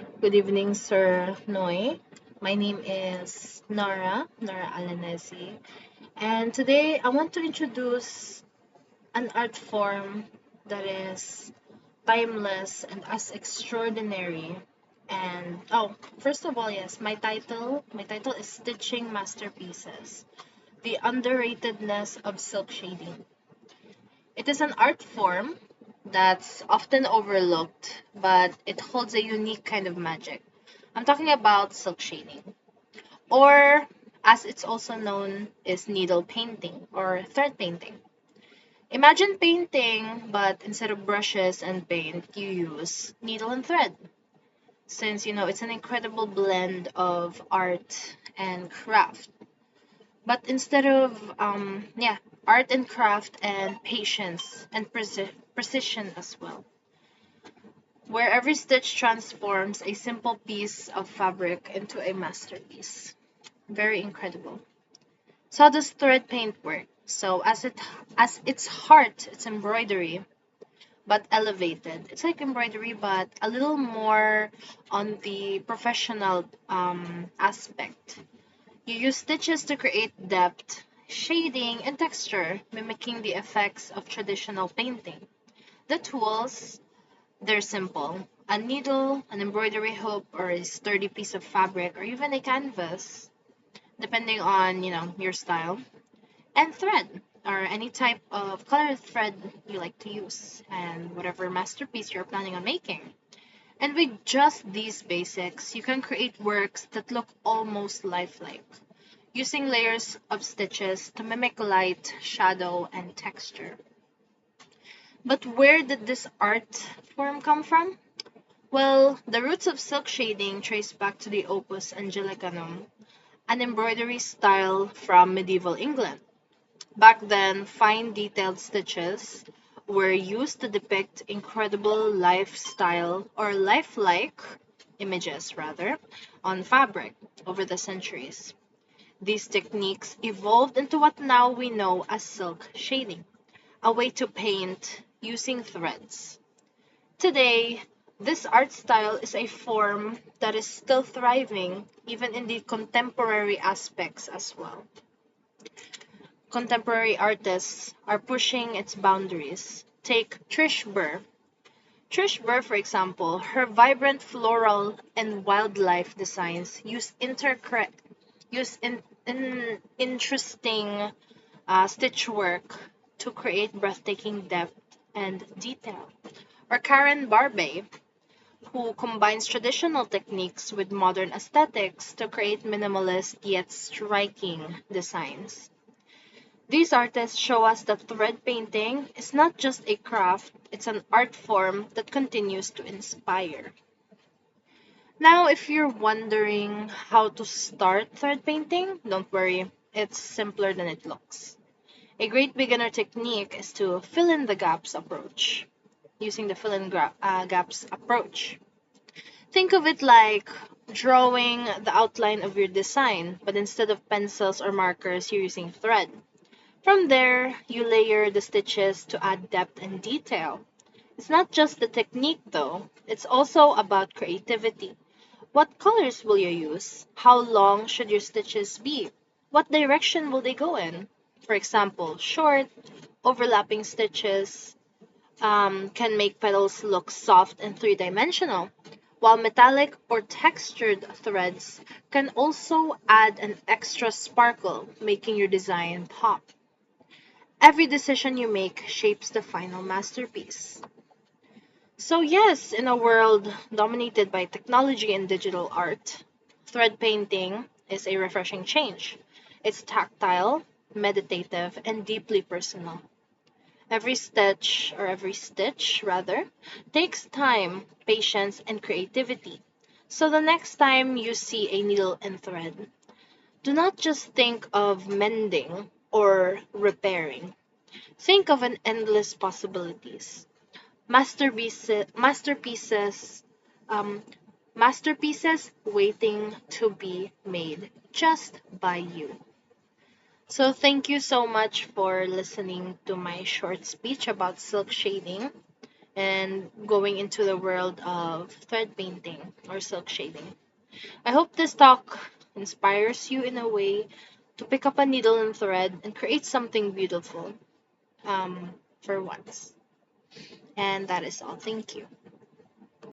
Good evening, Sir Noy. My name is Nora Alenezi, and today I want to introduce an art form that is timeless and as extraordinary. And first of all, yes, my title is Stitching Masterpieces: The Underratedness of Silk Shading. It is an art form that's often overlooked, but it holds a unique kind of magic. I'm talking about silk shading, or as it's also known, is needle painting or thread painting. Imagine painting, but instead of brushes and paint, you use needle and thread. Since it's an incredible blend of art and craft. But instead of art and craft and patience and precision as well, where every stitch transforms a simple piece of fabric into a masterpiece. Very incredible. So how does thread paint work? So as its heart, it's embroidery, but elevated. It's like embroidery, but a little more on the professional aspect. You use stitches to create depth, shading, and texture, mimicking the effects of traditional painting. The tools, they're simple. A needle, an embroidery hook, or a sturdy piece of fabric, or even a canvas, depending on, your style. And thread, or any type of colored thread you like to use, and whatever masterpiece you're planning on making. And with just these basics, you can create works that look almost lifelike, using layers of stitches to mimic light, shadow, and texture. But where did this art form come from? Well, the roots of silk shading trace back to the opus angelicum, an embroidery style from medieval England. Back then, fine detailed stitches were used to depict incredible lifestyle or lifelike images rather on fabric over the centuries. These techniques evolved into what now we know as silk shading, a way to paint using threads. Today, this art style is a form that is still thriving even in the contemporary aspects as well. Contemporary artists are pushing its boundaries. Take Trish Burr. Trish Burr, for example, her vibrant floral and wildlife designs use interesting stitch work to create breathtaking depth and detail. Or Karen Barbey, who combines traditional techniques with modern aesthetics to create minimalist yet striking designs. These artists show us that thread painting is not just a craft, it's an art form that continues to inspire. Now, if you're wondering how to start thread painting, don't worry, it's simpler than it looks. A great beginner technique is to fill in the gaps approach, using the gaps approach. Think of it like drawing the outline of your design, but instead of pencils or markers, you're using thread. From there, you layer the stitches to add depth and detail. It's not just the technique though, it's also about creativity. What colors will you use? How long should your stitches be? What direction will they go in? For example, short, overlapping stitches can make petals look soft and three-dimensional, while metallic or textured threads can also add an extra sparkle, making your design pop. Every decision you make shapes the final masterpiece. So, yes, in a world dominated by technology and digital art, thread painting is a refreshing change. It's tactile, meditative, and deeply personal. Every stitch rather, takes time, patience, and creativity. So the next time you see a needle and thread, do not just think of mending or repairing. Think of an endless possibilities. Masterpieces, um, masterpieces waiting to be made just by you. So thank you so much for listening to my short speech about silk shading. and going into the world of thread painting or silk shading. I hope this talk inspires you in a way to pick up a needle and thread and create something beautiful for once. And that is all. Thank you.